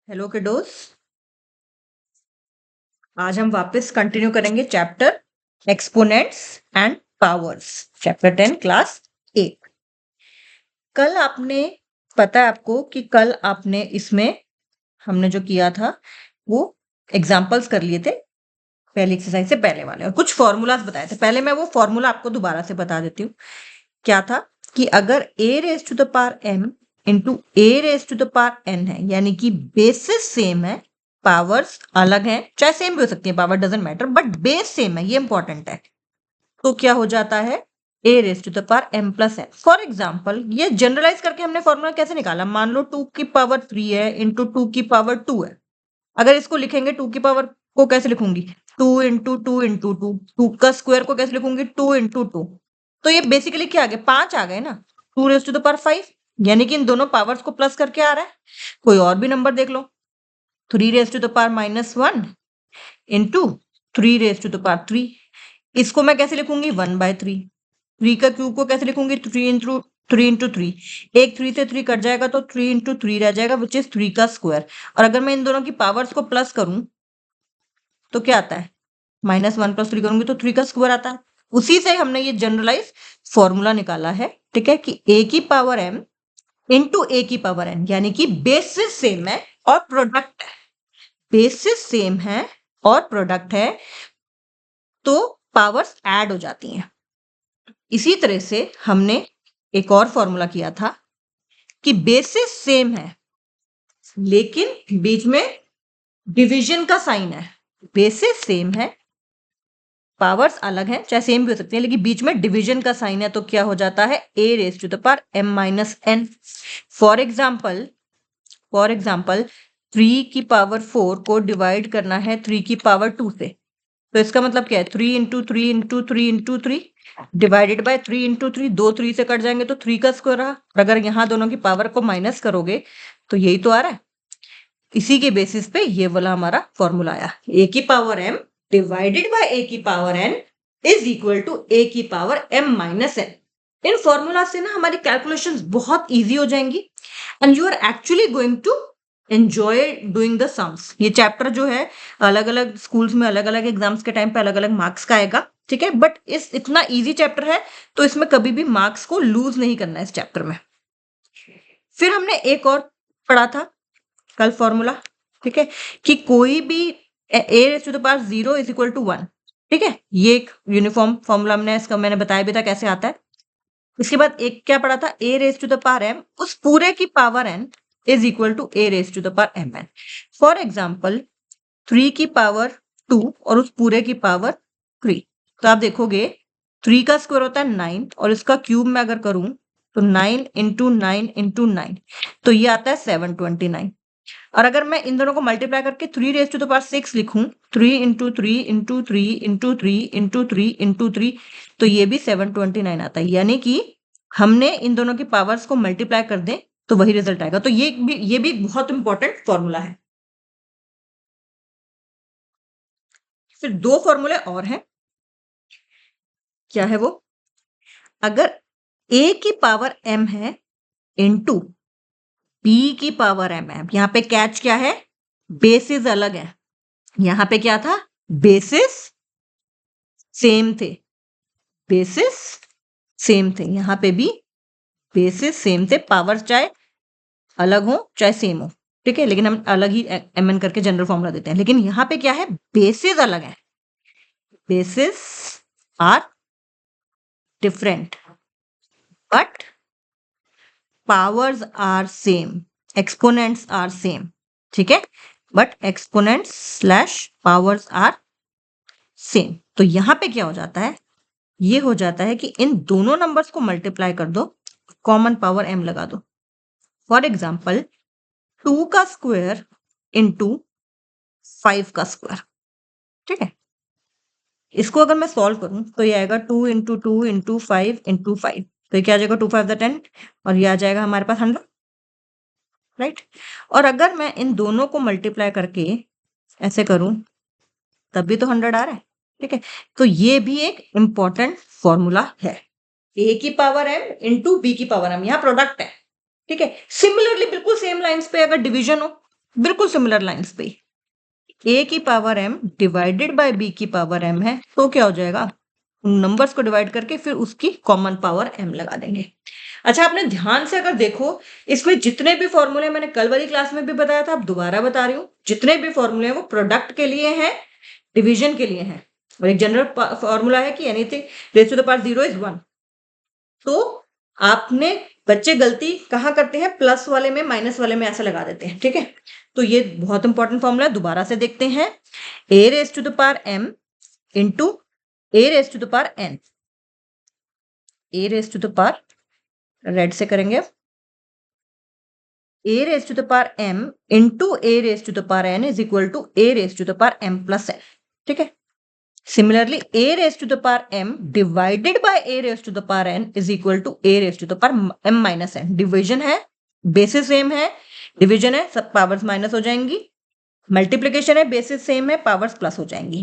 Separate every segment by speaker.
Speaker 1: Hello kiddos. आज हम वापस कंटिन्यू करेंगे chapter exponents and powers, chapter 10 class 8। कल आपने पता है आपको कि कल आपने इसमें हमने जो किया था वो एग्जांपल्स कर लिए थे पहली एक्सरसाइज से पहले वाले, और कुछ फॉर्मूलाज बताए थे। पहले मैं वो फॉर्मूला आपको दोबारा से बता देती हूँ। क्या था कि अगर a raise to the power m into a raise to the power n है, यानी कि बेसिस सेम है, पावर्स अलग हैं, चाहे सेम भी हो सकती है, power doesn't matter, but base same है, ये इंपॉर्टेंट है। तो क्या हो जाता है a raise to the power m plus n। For example ये जनरलाइज करके हमने फॉर्मूला कैसे निकाला, मान लो 2 की पावर 3 है इंटू 2 की पावर 2 है। अगर इसको लिखेंगे 2 की पावर को कैसे लिखूंगी, 2 इंटू 2 इंटू 2, 2 का स्क्वायर को कैसे लिखूंगी, 2 इंटू 2। तो ये बेसिकली क्या आ गया, 5 आ गए ना, 2 रेज टू द पावर 5, यानी कि इन दोनों पावर्स को प्लस करके आ रहा है। कोई और भी नंबर देख लो, 3 raise to the power -1 into 3 raise to the power 3। इसको मैं कैसे लिखूंगी, 1/3। 3 का क्यूब को कैसे लिखूंगी, 3 इंटू 3। एक 3 से 3 कट जाएगा तो 3 इंटू 3 रह जाएगा, विच इज 3 का स्क्वायर। और अगर मैं इन दोनों की पावर्स को प्लस करूं तो क्या आता है, -1 + 3 करूंगी तो 3 का स्क्वायर आता है। उसी से हमने ये जनरलाइज फॉर्मूला निकाला है, ठीक है, कि a की पावर m इंटू a की पावर n, यानी कि बेसिस सेम है और प्रोडक्ट है। बेसिस सेम है और प्रोडक्ट है तो पावर्स ऐड हो जाती हैं। इसी तरह से हमने एक और फॉर्मूला किया था कि बेसिस सेम है लेकिन बीच में डिवीजन का साइन है। बेसिस सेम है, पावर्स अलग हैं, चाहे सेम भी हो सकती है, लेकिन बीच में डिवीजन का साइन है, तो क्या हो जाता है, a raise to the power m minus n। For example 3 की पावर 4 को डिवाइड करना है 3 की पावर 2 से, तो इसका मतलब क्या है, 3 into 3 into 3 into 3 divided by 3 into 3। 2 3 से कट जाएंगे तो 3 का स्क्वायर रहा, और अगर यहाँ दोनों की पावर को माइनस करोगे तो यही तो आ रहा है। इसी के बेसिस पे ये वाला हमारा फॉर्मूला आया, a की power m divided by a की power n is equal to a की पावर m माइनस n। इन फॉर्मूला से ना हमारी कैलकुलेशंस बहुत इजी हो जाएंगी and you are actually going to enjoy doing the sums. ये चैप्टर जो है अलग अलग स्कूल्स में अलग अलग एग्जाम्स के टाइम पे अलग अलग मार्क्स का आएगा, ठीक है, बट इस इतना इजी चैप्टर है तो इसमें कभी भी मार्क्स को लूज नहीं करना है इस चैप्टर में। फिर हमने एक और पढ़ा था कल फॉर्मूला, ठीक है, कि कोई भी a raise to the power 0 is equal to 1, ठीक है, ये एक यूनिफॉर्म फॉर्मूला हमने इसका मैंने बताया भी था कैसे आता है। इसके बाद एक क्या पढ़ा था, a raise to the power m उस पूरे की power n is equal to a raise to the power mn। For example 3 की पावर 2 और उस पूरे की पावर 3, तो आप देखोगे 3 का स्क्वायर होता है 9 और इसका क्यूब में अगर करूं तो 9 इंटू 9 इंटू 9, तो ये आता है 729। और अगर मैं इन दोनों को मल्टीप्लाई करके 3 रेज टू द पावर 6 लिखूं, 3 into 3 into 3 into 3 into 3 into 3, तो ये भी 729 आता है, यानी कि हमने इन दोनों की पावर्स को मल्टीप्लाई कर दें तो वही रिजल्ट आएगा। तो ये भी एक बहुत इंपॉर्टेंट फॉर्मूला है। फिर दो फॉर्मूले और हैं, क्या है वो, अगर a की पावर m है इंटू b की पावर m है, यहाँ पे कैच क्या है, बेसिस अलग है। यहाँ पे क्या था, बेसिस सेम थे, बेसिस सेम थे, यहाँ पे भी बेसिस सेम थे, पावर चाहे अलग हो चाहे सेम हो, ठीक है, लेकिन हम अलग ही एम एन करके जनरल फॉर्मूला देते हैं। लेकिन यहाँ पे क्या है, बेसिस अलग है, bases are different but powers are same, exponents are same, ठीक है, but exponents slash powers are same. तो यहाँ पे क्या हो जाता है, ये हो जाता है कि इन दोनों नंबर्स को मल्टीप्लाई कर दो, कॉमन पावर m लगा दो। फॉर एग्जाम्पल 2 का स्क्वायर इंटू 5 का स्क्वायर, ठीक है, इसको अगर मैं सॉल्व करूं तो ये आएगा 2 इंटू 2 इंटू 5 इंटू 5, तो ये क्या आ जाएगा, 2 5 10, और ये आ जाएगा हमारे पास 100, राइट। और अगर मैं इन दोनों को मल्टीप्लाई करके ऐसे करूं तब भी तो 100 आ रहा है, ठीक है। तो ये भी एक इंपॉर्टेंट फॉर्मूला है, a की पावर m इंटू b की पावर m, यहाँ प्रोडक्ट है, ठीक है। सिमिलरली बिल्कुल सेम लाइंस पे अगर डिवीजन हो, बिल्कुल सिमिलर लाइंस पे। a की power m divided bye b की पावर m है, तो क्या हो जाएगा, नंबर्स को डिवाइड करके फिर उसकी कॉमन पावर m लगा देंगे। अच्छा, आपने ध्यान से अगर देखो, इसमें जितने भी फॉर्मूले मैंने कल वाली क्लास में भी बताया था, अब दोबारा बता रही हूँ, जितने भी फॉर्मूले हैं वो प्रोडक्ट के लिए हैं, डिवीजन के लिए हैं, और एक जनरल फॉर्मूला है कि anything raise to the power 0 is 1। तो आपने, बच्चे गलती कहाँ करते हैं, प्लस वाले में माइनस वाले में ऐसा लगा देते हैं, ठीक है। तो ये बहुत इंपॉर्टेंट फॉर्मूला है, दोबारा से देखते हैं। a raise to the power m into a raise to the power n, a raise to the power, red से करेंगे, a raise to the power m into a raise to the power n is equal to a raise to the power m plus n, ठीक है। Similarly, a raised to the power m divided by a raised to the power n is equal to a raised to the power m minus n. Division है, basis same है, division है, सब powers minus हो जाएंगी। Multiplication है, basis same है, powers plus हो जाएंगी।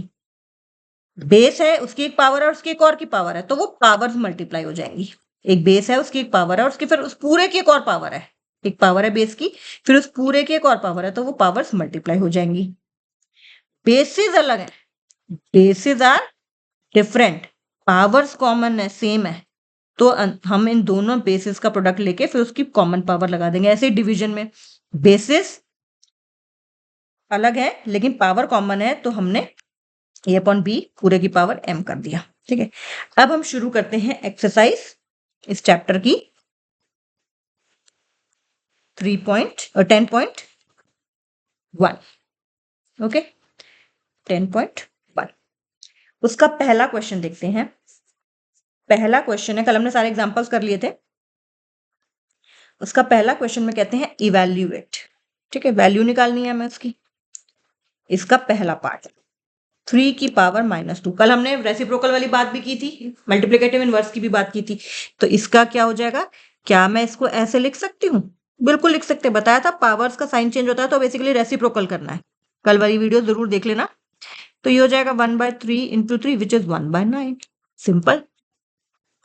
Speaker 1: बेस है, उसकी एक पावर है और उसकी एक और की पावर है, तो वो पावर्स मल्टीप्लाई हो जाएंगी। एक बेस है, उसकी एक पावर है, उसकी फिर उस पूरे की एक और पावर है, एक पावर है बेस की, फिर उस पूरे की एक और पावर है, तो वो पावर्स मल्टीप्लाई हो जाएंगी। बेसिस अलग है, bases are different, powers common है, सेम है, तो हम इन दोनों बेसिस का प्रोडक्ट लेके फिर उसकी कॉमन पावर लगा देंगे। ऐसे ही डिवीजन में बेसिस अलग है लेकिन पावर कॉमन है, तो हमने a अपॉन b पूरे की पावर m कर दिया, ठीक है। अब हम शुरू करते हैं एक्सरसाइज इस चैप्टर की 10.1, ओके, 10.1। उसका पहला क्वेश्चन देखते हैं। पहला क्वेश्चन है, कल हमने सारे एग्जांपल्स कर लिए थे। उसका पहला क्वेश्चन में कहते हैं इवैल्यूएट, ठीक है, वैल्यू निकालनी है हमें उसकी। इसका पहला पार्ट 3 की पावर -2, कल हमने रेसिप्रोकल वाली बात भी की थी, मल्टीप्लिकेटिव इनवर्स की भी बात की थी। तो इसका क्या हो जाएगा, क्या मैं इसको ऐसे लिख सकती हूँ, बिल्कुल लिख सकते हैं, बताया था पावर्स का साइन चेंज होता है, तो बेसिकली रेसिप्रोकल करना है, कल वाली वीडियो जरूर देख लेना। तो ये हो जाएगा 1/3 into 3 which is 1/9, simple.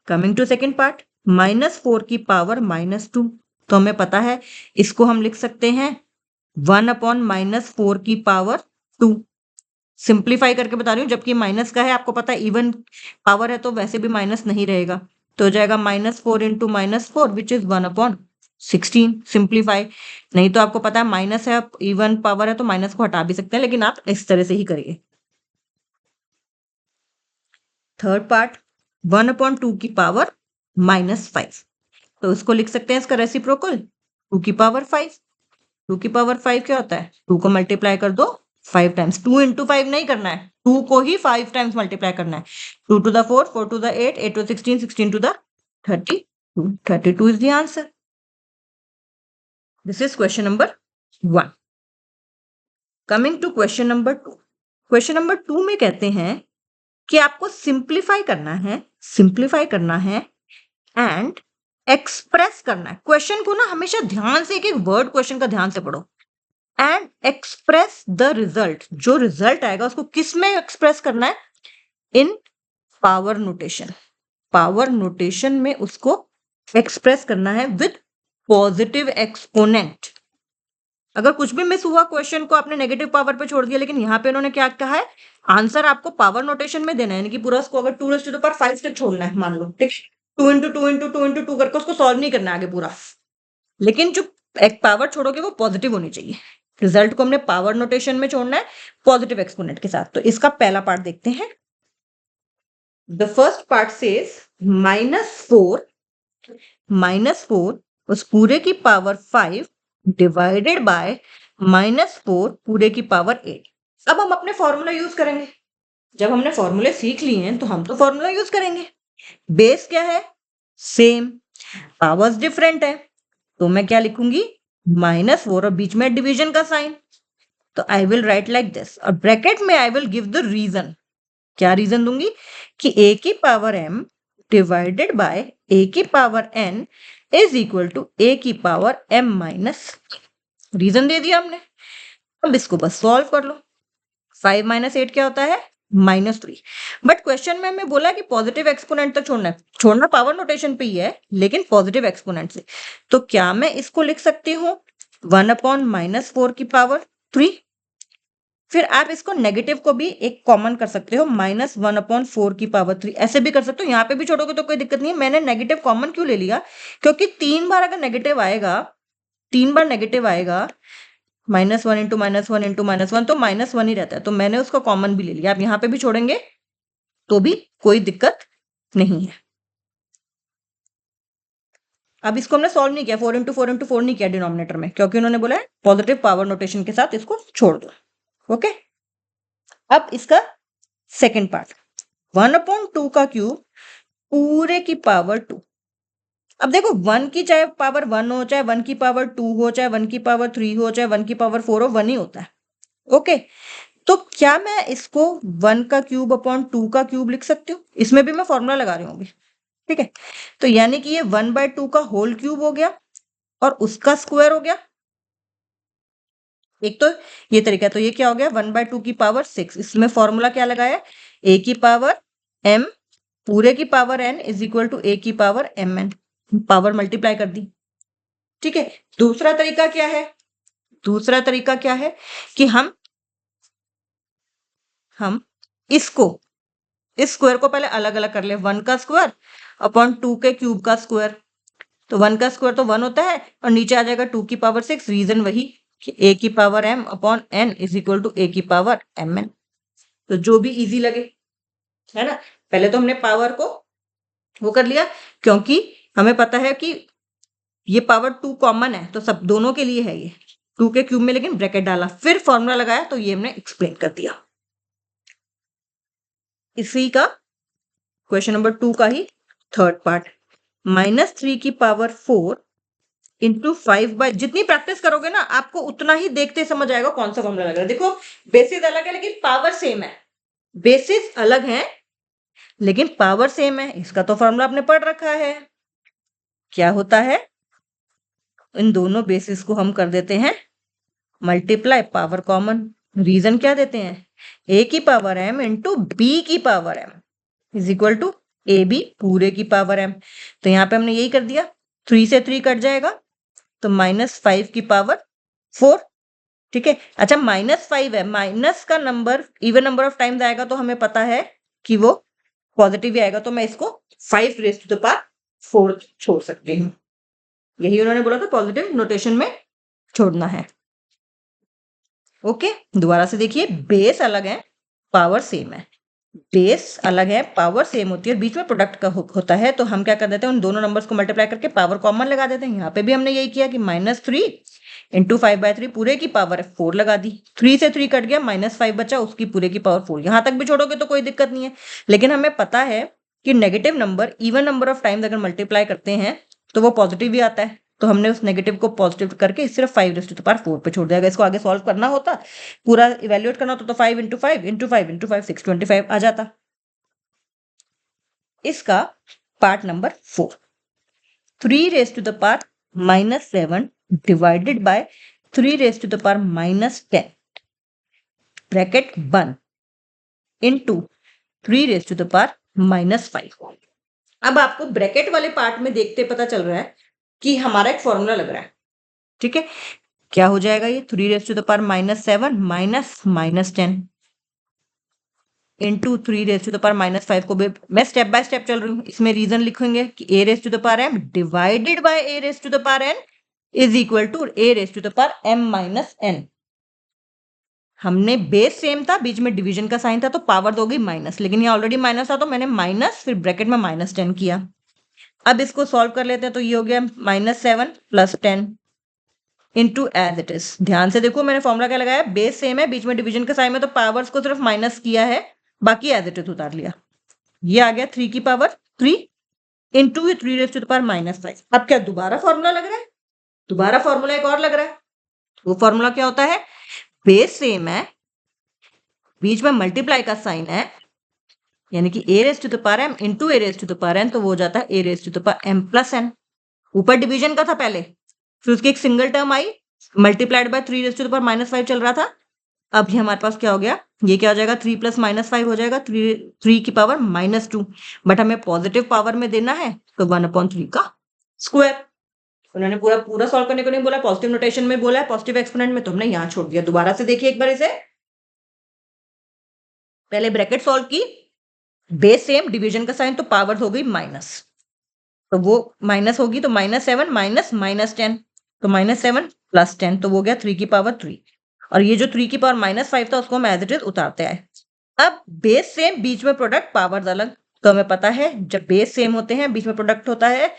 Speaker 1: Coming to second part, -4 की पावर -2, तो हमें पता है इसको हम लिख सकते हैं 1/-4 की पावर 2। सिंप्लीफाई करके बता रही हूँ, जबकि माइनस का है, आपको पता है इवन पावर है तो वैसे भी माइनस नहीं रहेगा, तो हो जाएगा -4 इंटू -4 विच इज 1/16। सिंप्लीफाई, नहीं तो आपको पता है माइनस है, इवन पावर है तो माइनस को हटा भी सकते हैं, लेकिन आप इस तरह से ही करिए। थर्ड पार्ट 1/2 की पावर -5, तो उसको लिख सकते हैं इसका रेसिप्रोकल 2 की पावर 5। 2 की पावर 5 क्या होता है, 2 को मल्टीप्लाई कर दो 5 टाइम्स, 2 इंटू 5 नहीं करना है, 2 को ही 5 टाइम्स मल्टीप्लाई करना है। 2 to the 4, 4 to the 8, 8 to 16, 16 to the 32, 32 is the answer. This is question number 1। Coming to question number 2। Question number 2 में कहते हैं कि आपको सिंप्लीफाई करना है, सिंप्लीफाई करना है एंड एक्सप्रेस करना है। क्वेश्चन को ना हमेशा ध्यान से, एक एक वर्ड क्वेश्चन का ध्यान से पढ़ो, एंड एक्सप्रेस द रिजल्ट, जो रिजल्ट आएगा उसको किस में एक्सप्रेस करना है, इन पावर नोटेशन। पावर नोटेशन में उसको एक्सप्रेस करना है विद पॉजिटिव एक्सपोनेंट। अगर कुछ भी मिस हुआ क्वेश्चन को, आपने नेगेटिव पावर पे छोड़ दिया, लेकिन यहाँ पे उन्होंने क्या कहा है, आंसर आपको पावर नोटेशन में देना है, यानी कि पूरा उसको अगर 2⁵ तक छोड़ना है, मान लो, ठीक, 2 इंटू 2 इंटू 2 इंटू 2 करके उसको सॉल्व नहीं करना है आगे पूरा, लेकिन जो एक पावर छोड़ोगे वो पॉजिटिव होनी चाहिए। रिजल्ट को हमने पावर नोटेशन में छोड़ना है पॉजिटिव एक्सपोनेंट के साथ। तो इसका पहला पार्ट देखते हैं। द फर्स्ट पार्ट सेज -4 उस पूरे की पावर 5 डिवाइडेड बाय -4 पूरे की पावर 8। अब हम अपने फॉर्मूला यूज करेंगे, जब हमने फॉर्मूले सीख लिए हैं तो हम तो फॉर्मूला यूज करेंगे। बेस क्या है, सेम, पावर्स डिफरेंट है, तो मैं क्या लिखूंगी, -4 और बीच में डिवीजन का साइन, तो I will write like this, और ब्रैकेट में I will give the reason. क्या रीजन दूंगी कि a की power m divided by a की power n is equal to a की पावर m माइनस, रीजन दे दिया हमने। अब इसको बस सॉल्व कर लो। 5 - 8 क्या होता है, -3। बट क्वेश्चन में हमें बोला कि पॉजिटिव एक्सपोनेंट तक छोड़ना है, छोड़ना पावर नोटेशन पे ही है लेकिन पॉजिटिव एक्सपोनेंट से। तो क्या मैं इसको लिख सकती हूँ 1/-4 की पावर 3। फिर आप इसको नेगेटिव को भी एक कॉमन कर सकते हो, -1/4 की पावर 3 ऐसे भी कर सकते हो। यहाँ पे भी छोड़ोगे तो कोई दिक्कत नहीं है। मैंने नेगेटिव कॉमन क्यों ले लिया, क्योंकि 3 बार अगर नेगेटिव आएगा, 3 बार नेगेटिव आएगा, -1 इंटू -1 इंटू -1 तो -1 ही रहता है, तो मैंने उसको कॉमन भी ले लिया। आप यहाँ पे भी छोड़ेंगे तो भी कोई दिक्कत नहीं है। अब इसको हमने सॉल्व नहीं किया, 4 इंटू 4 इंटू 4 नहीं किया डिनोमिनेटर में, क्योंकि उन्होंने बोला है पॉजिटिव पावर नोटेशन के साथ इसको छोड़ दो। ओके, अब इसका सेकेंड पार्ट, 1/2 का क्यूब पूरे की पावर 2। अब देखो 1 की चाहे पावर 1 हो, चाहे 1 की पावर 2 हो, चाहे 1 की पावर 3 हो, चाहे 1 की पावर 4 हो, 1 ही होता है। ओके, तो क्या मैं इसको 1 का क्यूब अपॉन 2 का क्यूब लिख सकती हूँ? इसमें भी मैं फॉर्मूला लगा रही हूँ अभी, ठीक है। तो यानी कि ये 1/2 का होल क्यूब हो गया और उसका स्क्वायर हो गया। एक तो ये तरीका है, तो ये क्या हो गया 1/2 की पावर 6। इसमें फॉर्मूला क्या लगाया, a की पावर m पूरे की power n is equal to a की पावर mn, पावर मल्टीप्लाई कर दी, ठीक है। दूसरा तरीका क्या है, दूसरा तरीका क्या है कि हम इसको, इस स्क्वायर को पहले अलग अलग कर ले, 1 का स्क्वायर अपॉन 2 के क्यूब का स्क्वायर। तो 1 का स्क्वायर तो 1 होता है और नीचे आ जाएगा 2 की पावर 6, रीजन वही कि a की power m upon n is equal to a की पावर mn। तो जो भी इजी लगे, है ना। पहले तो हमने पावर को वो कर लिया, क्योंकि हमें पता है कि ये पावर 2 कॉमन है, तो सब दोनों के लिए है ये 2 के क्यूब में, लेकिन ब्रैकेट डाला, फिर फॉर्मूला लगाया, तो ये हमने एक्सप्लेन कर दिया। इसी का क्वेश्चन नंबर 2 का ही थर्ड पार्ट, -3 की पावर 4 इंटू 5/, जितनी प्रैक्टिस करोगे ना आपको उतना ही देखते समझ आएगा कौन सा फॉर्मूला लग रहा है। देखो बेसिस अलग है लेकिन पावर सेम है, बेसिस अलग है लेकिन पावर सेम है। इसका तो फॉर्मूला आपने पढ़ रखा है, क्या होता है, इन दोनों बेसिस को हम कर देते हैं मल्टीप्लाई, पावर कॉमन, रीजन क्या देते हैं, a की पावर m इंटू b की power m is equal to A B पूरे की पावर m। तो यहाँ पे हमने यही कर दिया, 3 से 3 कट जाएगा तो -5 की पावर 4, ठीक है। अच्छा -5 है, माइनस का number even number of times आएगा तो हमें पता है कि वो पॉजिटिव ही आएगा, तो मैं इसको 5 रेज़ टू द पावर 4 छोड़ सकती हूँ। यही उन्होंने बोला था पॉजिटिव नोटेशन में छोड़ना है। ओके, दोबारा से देखिए, बेस अलग है पावर सेम है, बेस अलग है पावर सेम होती है, बीच में प्रोडक्ट का होता है, तो हम क्या कर देते हैं उन दोनों नंबर्स को मल्टीप्लाई करके पावर कॉमन लगा देते हैं। यहाँ पे भी हमने यही किया कि -3 इंटू 5/3 पूरे की पावर 4 लगा दी, 3 से 3 कट गया, -5 बचा, उसकी पूरे की पावर 4। यहाँ तक भी छोड़ोगे तो कोई दिक्कत नहीं है, लेकिन हमें पता है कि negative number even number of times अगर मल्टीप्लाई करते हैं तो वो पॉजिटिव ही आता है, तो हमने उस नेगेटिव को पॉजिटिव करके सिर्फ 5 रेज़ टू द पावर 4 पे छोड़ दिया। अगर इसको आगे सॉल्व करना होता, पूरा इवेल्युएट करना होता, तो 5 इंटू 5 इंटू 5 इंटू 5 625 आ जाता। इसका part number 4, 3 raise to the power -7 divided by 3 raise to the power -10 bracket बंद into 3 raise to the power -5। अब आपको ब्रैकेट वाले पार्ट में देखते पता चल रहा है कि हमारा एक फॉर्मूला लग रहा है, ठीक है। क्या हो जाएगा ये 3 raise to the power -7 minus -10 into 3 raise to the power -5 को भी मैं स्टेप बाय स्टेप चल रही हूँ। इसमें रीजन लिखेंगे कि a raise to the power m divided by a raise to the power n is equal to a raise to the power m minus n। हमने बेस सेम था, बीच में डिवीजन का साइन था, तो पावर तो हो गई माइनस, लेकिन ये ऑलरेडी माइनस था तो मैंने माइनस फिर ब्रैकेट में -10 किया। अब इसको सॉल्व कर लेते हैं, तो ये हो गया -7 plus 10 into as it is. ध्यान से देखो मैंने फॉर्मूला क्या लगाया, बेस सेम है, बीच में डिवीजन का साइन है, तो पावर्स को सिर्फ माइनस किया है, बाकी एज इट इज उतार लिया। ये आ गया 3 की power 3 into 3 raise to the power -5। अब क्या दोबारा फॉर्मूला लग रहा है, दोबारा फॉर्मूला एक और लग रहा है। वो फॉर्मूला क्या होता है, बेस सेम है, बीच में मल्टीप्लाई का साइन है, यानी कि a raise to the power m into a raise to the power n, तो वो हो जाता है a raise to the power m plus n। ऊपर डिवीजन का था पहले, फिर उसकी एक सिंगल टर्म आई, multiplied by 3 raise to the power -5 चल रहा था। अब ये हमारे पास क्या हो गया, ये क्या हो जाएगा 3 प्लस -5 हो जाएगा 3 की पावर -2, बट हमें पॉजिटिव पावर में देना है तो 1/3 का स्क्वायर। उन्होंने पूरा पूरा सॉल्व करने को नहीं बोला, पॉजिटिव नोटेशन में बोला है, पॉजिटिव एक्सपोनेंट में, तो हमने यहाँ छोड़ दिया। दोबारा से देखिए एक बार इसे, पहले ब्रैकेट सॉल्व की, बेस सेम, डिवीजन का साइन, तो पावर हो गई माइनस, तो वो माइनस होगी, तो -7 माइनस -10, तो -7 + 10, तो वो गया 3 की पावर 3, और ये जो 3 की पावर -5 था उसको हम एज इट इज उतारते आए। अब बेस सेम, बीच में प्रोडक्ट, पावर्स अलग, तो हमें पता है जब बेस सेम होते हैं, बीच में प्रोडक्ट होता है,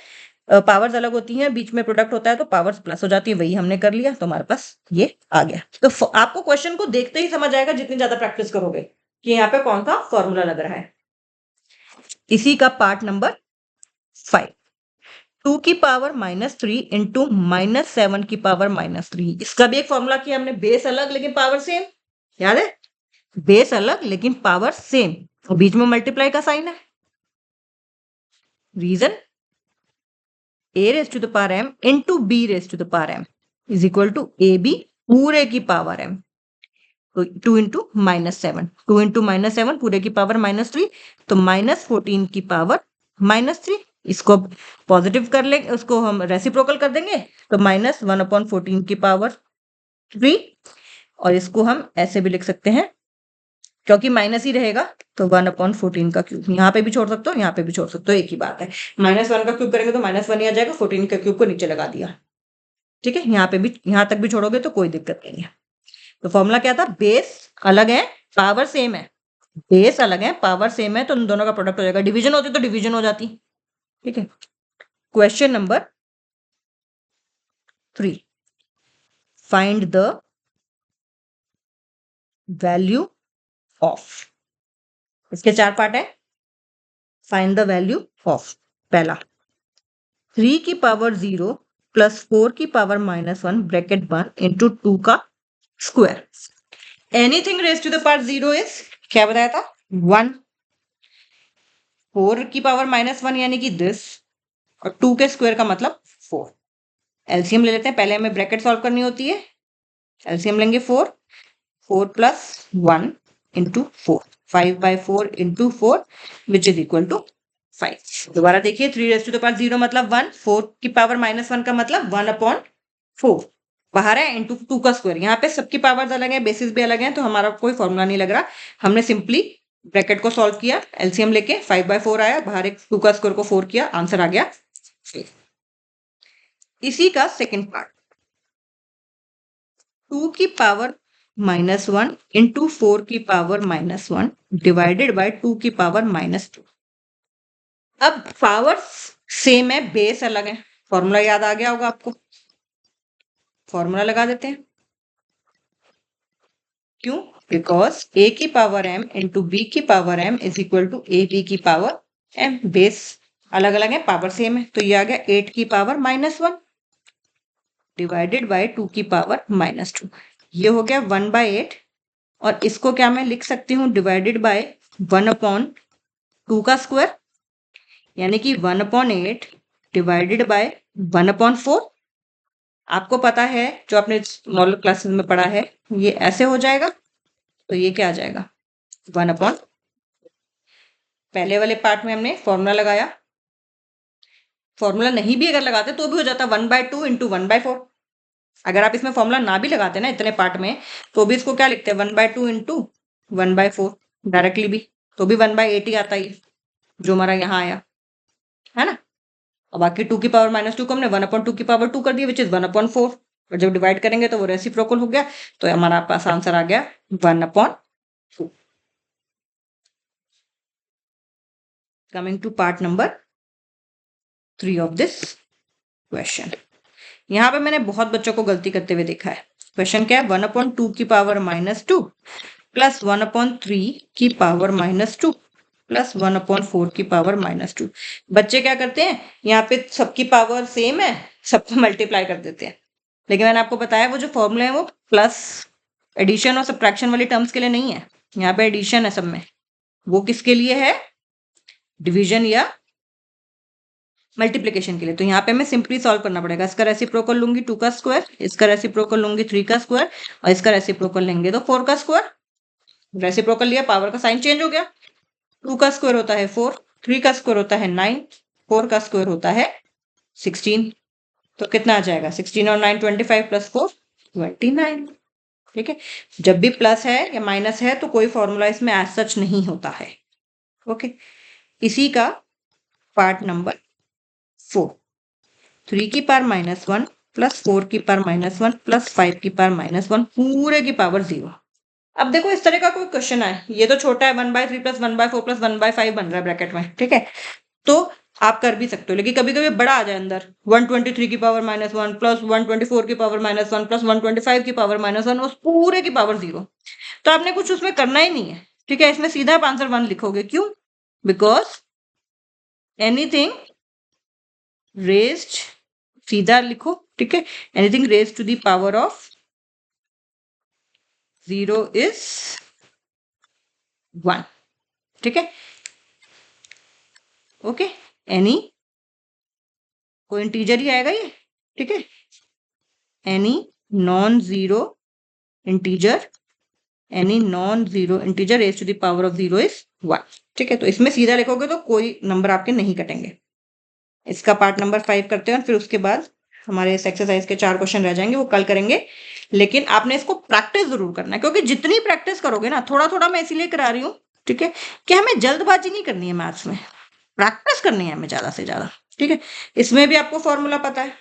Speaker 1: पावर्स अलग होती हैं, बीच में प्रोडक्ट होता है तो पावर्स प्लस हो जाती है, वही हमने कर लिया, तो हमारे पास ये आ गया। तो आपको क्वेश्चन को देखते ही समझ आएगा जितनी ज्यादा प्रैक्टिस करोगे कि यहाँ पे कौन सा फॉर्मूला लग रहा है। इसी का पार्ट नंबर 5, 2 की पावर -3 इंटू -7 की पावर -3, इसका भी एक फॉर्मूला किया हमने, बेस अलग लेकिन पावर सेम, याद है, बेस अलग लेकिन पावर सेम, और बीच में मल्टीप्लाई का साइन है। Reason, a raise to the power m into b raise to the power m is equal to ab पूरे की पावर m, तो 2 इंटू -7, 2 इंटू -7 पूरे की पावर -3, तो -14 की पावर -3, इसको पॉजिटिव कर लेंगे, उसको हम रेसिप्रोकल कर देंगे, तो -1/14 की पावर 3, और इसको हम ऐसे भी लिख सकते हैं, क्योंकि माइनस ही रहेगा तो 1/14 का क्यूब, यहाँ पे भी छोड़ सकते हो, यहाँ पे भी छोड़ सकते हो, एक ही बात है। -1 का क्यूब करेंगे तो -1 ही आ जाएगा, 14 का क्यूब को नीचे लगा दिया, ठीक है, यहाँ पे भी, यहाँ तक भी छोड़ोगे तो कोई दिक्कत नहीं है। तो फॉर्मूला क्या था, बेस अलग है, पावर सेम है, बेस अलग है, पावर सेम है, तो उन दोनों का प्रोडक्ट हो जाएगा, डिवीजन होती तो डिवीजन हो जाती, ठीक है। Question number 3, find the value of, इसके 4 पार्ट है, फाइंड द वैल्यू ऑफ, पहला 3 की पावर 0 प्लस 4 की पावर -1 ब्रैकेट 1 इंटू 2 का square, anything raise to the power 0 is, क्या बताया था, 1, 4 की पावर -1 यानी कि दिस, और 2 के स्क्वायर का मतलब 4। एलसीएम ले लेते हैं, पहले हमें ब्रैकेट सॉल्व करनी होती है, एलसीएम लेंगे 4, 4 + 1 into 4, 5/4 into 4 which is equal to 5। दोबारा देखिए, 3 रेज टू द पावर 0 मतलब 1, 4 की पावर -1 का मतलब 1/4 बाहर है, इंटू 2 का स्क्वायर, यहाँ पे सबकी पावर्स अलग है, बेसिस भी अलग है, तो हमारा कोई फॉर्मूला नहीं लग रहा, हमने सिंपली ब्रैकेट को सॉल्व किया, एलसीएम लेके 5/4 आया, बाहर एक 2 का स्क्वायर को 4 किया, आंसर आ गया 6। इसी का सेकंड पार्ट, 2 की पावर -1 इंटू 4 की पावर -1 डिवाइडेड बाय 2 की पावर -2। अब पावर सेम है, बेस अलग है, फॉर्मूला याद आ गया होगा आपको, फॉर्मूला लगा देते हैं, क्यों, बिकॉज a की पावर m इंटू b की power m is equal to ab की पावर m, बेस अलग अलग है, पावर सेम है, तो ये आ गया 8 की पावर -1 डिवाइडेड बाय 2 की पावर -2, ये हो गया 1/8, और इसको क्या मैं लिख सकती हूँ, डिवाइडेड बाय 1/2 का स्क्वायर, यानी कि 1/8 डिवाइडेड बाय 1/4। आपको पता है, जो आपने मॉडल क्लासेस में पढ़ा है, ये ऐसे हो जाएगा, तो ये क्या आ जाएगा, 1/, पहले वाले पार्ट में हमने फॉर्मूला लगाया, फॉर्मूला नहीं भी अगर लगाते तो भी हो जाता 1/2 इंटू 1/4। अगर आप इसमें फॉर्मूला ना भी लगाते ना इतने पार्ट में, तो भी इसको क्या लिखते हैं, 1/2 इंटू 1/4 डायरेक्टली भी, तो भी 1/8 ही आता है, जो हमारा यहाँ आया है ना। और बाकी 2 की पावर -2 को हमने 1/2 की पावर 2 कर दिया, विच इज 1/4, और जब डिवाइड करेंगे तो वो रेसिप्रोकल हो गया, तो हमारा पास आंसर आ गया 1/2। Coming to part number 3 of this question, यहाँ पे मैंने बहुत बच्चों को गलती करते हुए देखा है। क्वेश्चन क्या है, 1/2 की पावर -2 प्लस 1/3 की पावर -2 प्लस 1/4 की पावर -2। बच्चे क्या करते हैं, यहाँ पे सबकी पावर सेम है, सबको मल्टीप्लाई कर देते हैं, लेकिन मैंने आपको बताया वो जो फॉर्मूला है वो प्लस एडिशन और सब्ट्रैक्शन वाली टर्म्स के लिए नहीं है, यहाँ पे एडिशन है सब में, वो किसके लिए है, डिवीजन या मल्टीप्लिकेशन के लिए। तो यहाँ पे हमें सिंपली सॉल्व करना पड़ेगा, इसका रेसिप्रोकल लूंगी 2 का स्क्वायर, इसका रेसिप्रोकल लूंगी 3 का स्क्वायर, और इसका रेसिप्रोकल लेंगे तो 4 का स्क्वायर। रेसिप्रोकल लिया, पावर का साइन चेंज हो गया, 2 का स्क्वायर होता है 4, 3 का स्क्वायर होता है 9, 4 का स्क्वायर होता है 16। तो कितना आ जाएगा 16 और 9 25 प्लस 4 29। ठीक है, जब भी प्लस है या माइनस है तो कोई फॉर्मूला इसमें एज सच नहीं होता है। ओके, इसी का पार्ट नंबर 4, 3 की पावर -1 प्लस 4 की पावर -1 प्लस 5 की पावर -1 पूरे की पावर 0। अब देखो इस तरह का कोई क्वेश्चन है, ये तो छोटा है 1/3 प्लस 1/4 प्लस 1/5 बन रहा है ब्रैकेट में, ठीक है, तो आप कर भी सकते हो, लेकिन कभी कभी बड़ा आ जाए अंदर 123 की पावर -1 प्लस 124 की पावर -1 प्लस 125 की पावर -1 उस पूरे की पावर 0, तो आपने कुछ उसमें करना ही नहीं है। ठीक है, इसमें सीधा आप आंसर 1 लिखोगे, क्यों? बिकॉज एनीथिंग रेज्ड, सीधा लिखो, ठीक है, anything raised to the power of 0 is 1। ठीक है, ओके, एनी कोई इंटीजर ही आएगा ये, ठीक है, any non zero integer, any non zero integer raise to the power of 0 is 1। ठीक है, तो इसमें सीधा लिखोगे तो कोई नंबर आपके नहीं कटेंगे। इसका पार्ट नंबर 5 करते हैं और फिर उसके बाद हमारे इस एक्सरसाइज के 4 क्वेश्चन रह जाएंगे, वो कल करेंगे। लेकिन आपने इसको प्रैक्टिस जरूर करना है, क्योंकि जितनी प्रैक्टिस करोगे ना, थोड़ा थोड़ा मैं इसीलिए करा रही हूँ, ठीक है, कि हमें जल्दबाजी नहीं करनी है मैथ्स में, प्रैक्टिस करनी है हमें ज्यादा से ज्यादा। ठीक है, इसमें भी आपको फॉर्मूला पता है,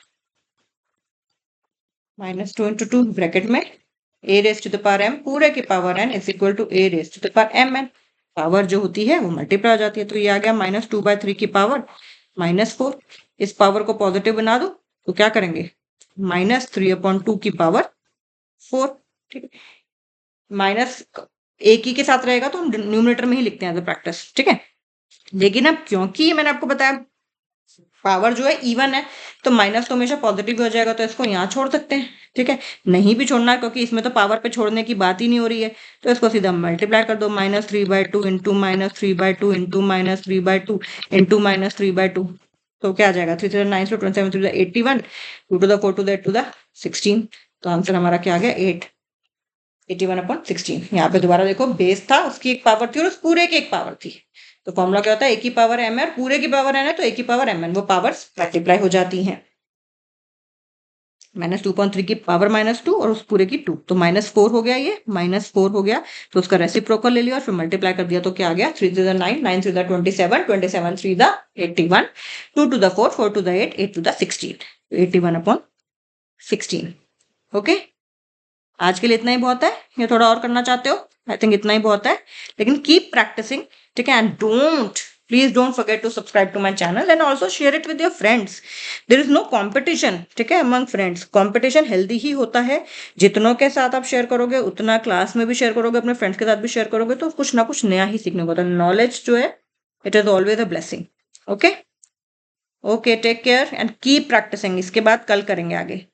Speaker 1: -2 × 2 ब्रैकेट में a raise to the power m पूरे की power n is equal to a raise to the power mn। Power जो होती है वो मल्टीप्लाई हो जाती है, तो ये आ गया -2/3 की पावर -4। इस पावर को पॉजिटिव बना दो तो क्या करेंगे, -3/2 की पावर 4। ठीक है, माइनस एक ही के साथ रहेगा तो हम न्यूमरेटर में ही लिखते हैं एज अ प्रैक्टिस। ठीक है, लेकिन अब क्योंकि ये मैंने आपको बताया पावर जो है इवन है, तो माइनस तो हमेशा पॉजिटिव हो जाएगा, तो इसको यहाँ छोड़ सकते हैं। ठीक है, नहीं भी छोड़ना क्योंकि इसमें तो पावर पे छोड़ने की बात ही नहीं हो रही है, तो इसको सीधा मल्टीप्लाई कर दो, -3/2 इंटू -3/2 इंटू -3/2 इंटू -3/2, तो क्या आ जाएगा 3 3 9 27 3 81 2 to the 4 to the 8 to the 16। तो आंसर हमारा क्या आ गया 8, 81/16। यहाँ पे दोबारा देखो बेस था, उसकी एक पावर थी और उस पूरे की एक पावर थी, तो फॉर्मूला क्या होता है, एक की पावर m है और पूरे की पावर n है, तो एक की पावर mn, वो पावर्स मल्टीप्लाई हो जाती हैं। -2.3 की पावर -2 और उस पूरे की 2, तो -4 हो गया, ये -4 हो गया, तो उसका रेसिप्रोकल ले लिया और फिर मल्टीप्लाई कर दिया, तो क्या आ गया 3 3 9 9 3 27 27 3 81 2 to the 4 4 to the 8 8 to the 16, 81/16। Okay, आज के लिए इतना ही बहुत है, या थोड़ा और करना चाहते हो? आई थिंक इतना ही बहुत है, लेकिन कीप प्रैक्टिसिंग। ठीक है, and please don't forget to subscribe to my channel and also share it with your friends. There is no competition, ठीक है, अमंग फ्रेंड्स। कंपटीशन हेल्दी ही होता है, जितनों के साथ आप शेयर करोगे उतना क्लास में भी शेयर करोगे, अपने फ्रेंड्स के साथ भी शेयर करोगे, तो कुछ ना कुछ नया ही सीखने को होता है। नॉलेज जो है it is always a blessing. Okay, take care and keep practicing. इसके बाद कल करेंगे आगे।